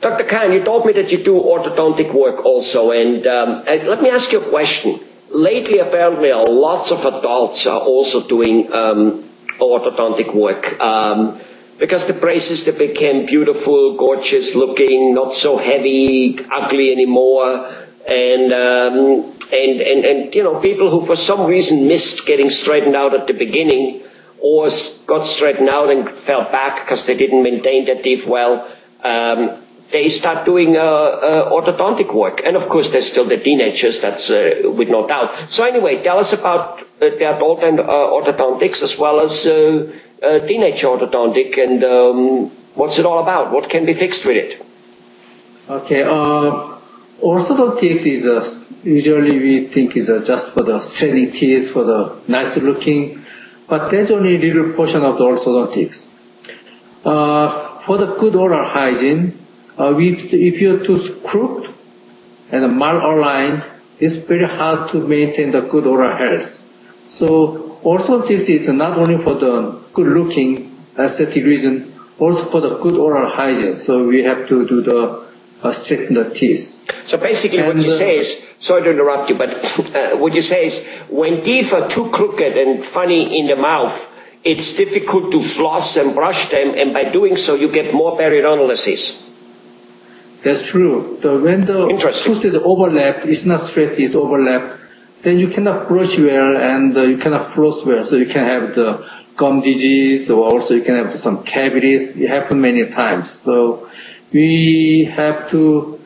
Dr. Khan, you told me that you do orthodontic work also, and let me ask you a question. Lately, apparently, lots of adults are also doing orthodontic work because the braces, they became beautiful, gorgeous looking, not so heavy, ugly anymore, and you know, people who for some reason missed getting straightened out at the beginning or got straightened out and fell back because they didn't maintain their teeth well, they start doing orthodontic work. And of course, there's still the teenagers, that's with no doubt. So anyway, tell us about the adult and orthodontics as well as teenage orthodontic, and what's it all about? What can be fixed with it? Okay, orthodontics is usually we think is just for the straightening teeth, for the nice looking, but that's only a little portion of the orthodontics. For the good oral hygiene, if your tooth crooked and malaligned, it's very hard to maintain the good oral health. So orthodontics is not only for the good looking aesthetic reason, also for the good oral hygiene. So we have to do the straighten the teeth. So basically what you say is, sorry to interrupt you, but what you say is when teeth are too crooked and funny in the mouth, it's difficult to floss and brush them, and by doing so you get more periodontal disease. That's true. When the tooth is overlapped, it's not straight, it's overlapped, then you cannot brush well and you cannot floss well. So you can have the gum disease, or also you can have some cavities. It happens many times. So we have to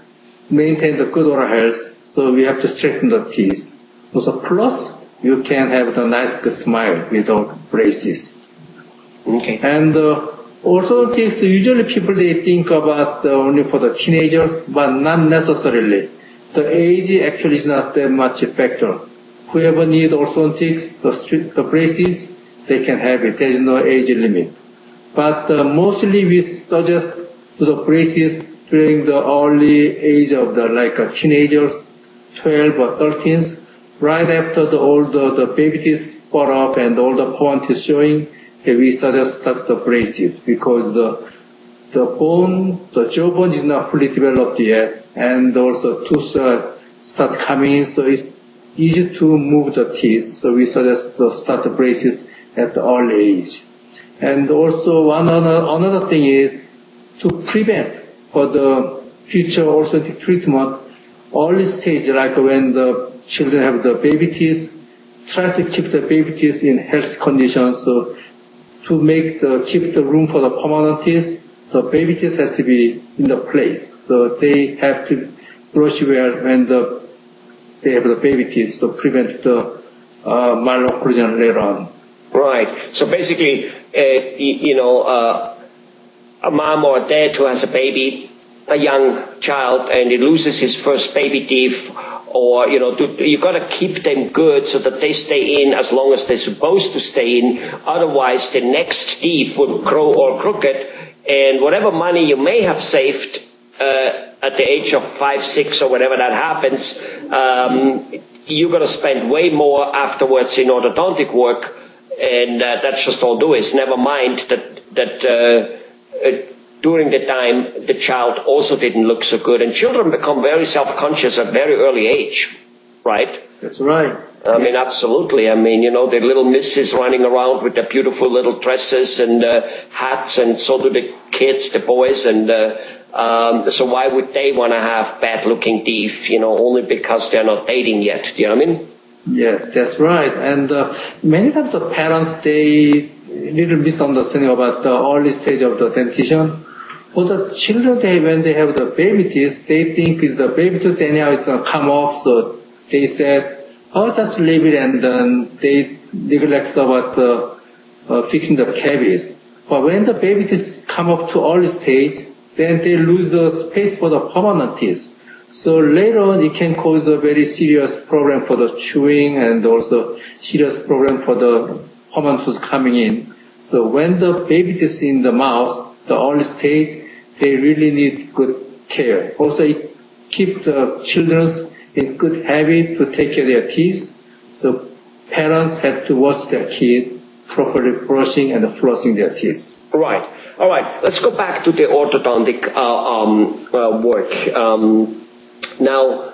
maintain the good oral health. So we have to straighten the teeth. Also plus, you can have the nice good smile without braces. Okay. And orthodontics, usually people, they think about only for the teenagers, but not necessarily. The age actually is not that much a factor. Whoever needs orthodontics, the braces, they can have it. There is no age limit. But mostly we suggest to the braces during the early age of the teenagers, 12 or 13, right after the baby teeth fall off and all the point is showing, we suggest start the braces because the jawbone is not fully developed yet, and also tooth start coming in, so it's easy to move the teeth. So we suggest to start the braces at the early age. And also another thing is to prevent for the future orthodontic treatment, early stage, like when the children have the baby teeth, try to keep the baby teeth in healthy condition. So to keep the room for the permanent teeth, the baby teeth has to be in the place. So they have to brush well when they have the baby teeth to prevent the malocclusion later on. Right. So basically, a mom or a dad who has a baby, a young child, and he loses his first baby teeth, or, you got to keep them good so that they stay in as long as they're supposed to stay in. Otherwise, the next teeth will grow all crooked, and whatever money you may have saved at the age of 5, 6, or whatever that happens, you're going to spend way more afterwards in orthodontic work, and that's just all do is. Never mind that during the time the child also didn't look so good, and children become very self-conscious at very early age, right? That's right. I mean, absolutely. I mean, the little misses running around with their beautiful little dresses and hats, and so do the kids, the boys, and so why would they want to have bad-looking teeth, only because they're not dating yet? Do you know what I mean? Yes, that's right. And many times the parents, they little misunderstanding about the early stage of the dentition. For the children, when they have the baby teeth, they think it's the baby tooth anyhow it's going to come off, so they said, just leave it, and then they neglect about fixing the cavities. But when the baby teeth come up to early stage, then they lose the space for the permanent teeth. So later on, it can cause a very serious problem for the chewing, and also serious problem for the permanent tooth coming in. So when the baby teeth in the mouth, the early stage, they really need good care. Also, it keeps the children in good habit to take care of their teeth. So parents have to watch their kids properly brushing and flossing their teeth. Right. All right, let's go back to the orthodontic work. Now,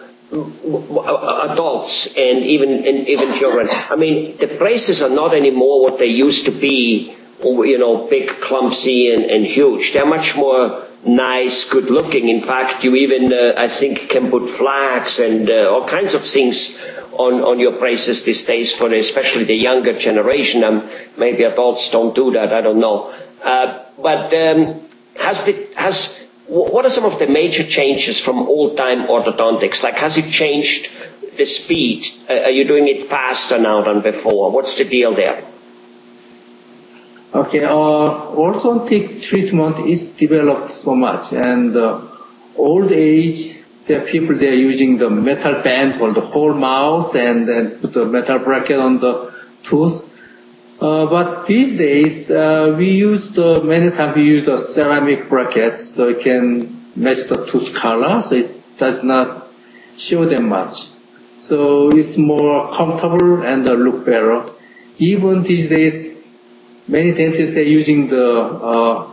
adults and even children. I mean, the braces are not anymore what they used to be. Big, clumsy, and huge. They're much more nice, good looking. In fact, you even, I think, can put flags and all kinds of things on your braces these days for especially the younger generation. Maybe adults don't do that, I don't know. But what are some of the major changes from old-time orthodontics? Like, has it changed the speed? Are you doing it faster now than before? What's the deal there? Okay, orthodontic treatment is developed so much, and old age, there are people they are using the metal band for the whole mouth and then put the metal bracket on the tooth. But these days, many times we use the ceramic bracket so it can match the tooth color, so it does not show them much. So it's more comfortable and look better. Even these days, many dentists are using the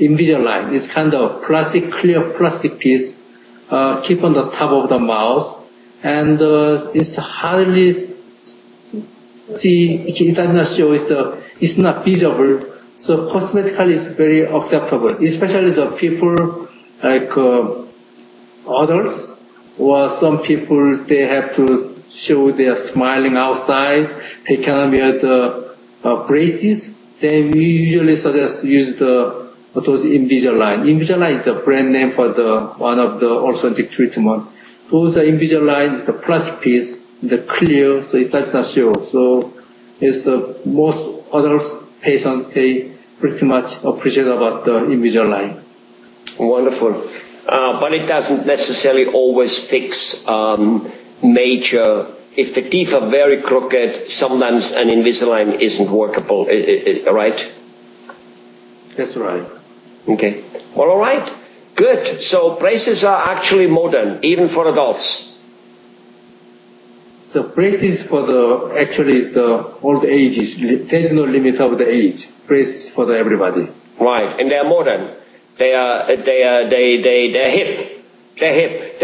Invisalign. It's kind of clear plastic piece, keep on the top of the mouth, and it's hardly it does not show. It's not visible. So cosmetically, it's very acceptable, especially the people like adults or some people they have to show they are smiling outside. They cannot wear the braces. Then we usually suggest use those Invisalign. Invisalign is the brand name for one of the orthodontic treatment. Those Invisalign is the plastic piece, the clear, so it does not show. So it's most adults patients they pretty much appreciate about the Invisalign. Wonderful, but it doesn't necessarily always fix major. If the teeth are very crooked, sometimes an Invisalign isn't workable, right? That's right. Okay. Well, all right. Good. So braces are actually modern, even for adults. So braces for actually it's old ages. There's no limit of the age. Braces for everybody. Right. And they're modern. They're hip. They're hip.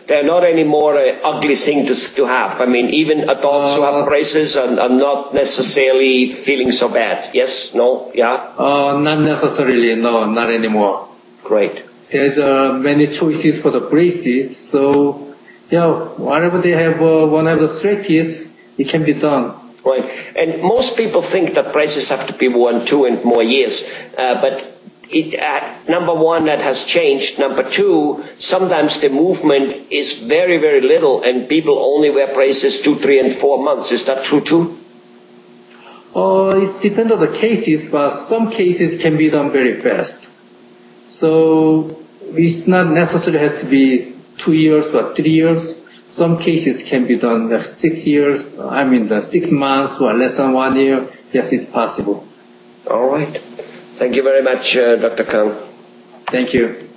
They're not anymore an ugly thing to have. I mean, even adults who have braces are not necessarily feeling so bad. Yes? No? Yeah? Not necessarily. No, not anymore. Great. There's many choices for the braces. So, yeah, whatever they have, one of the straight teeth, it can be done. Right. And most people think that braces have to be worn 2 and more years. But number one, that has changed. Number two, sometimes the movement is very, very little and people only wear braces 2, 3, and 4 months. Is that true too? It depends on the cases, but some cases can be done very fast. So it's not necessarily has to be 2 years or 3 years. Some cases can be done like 6 years. I mean, 6 months or less than 1 year. Yes, it's possible. All right. Thank you very much, Dr. Kang. Thank you.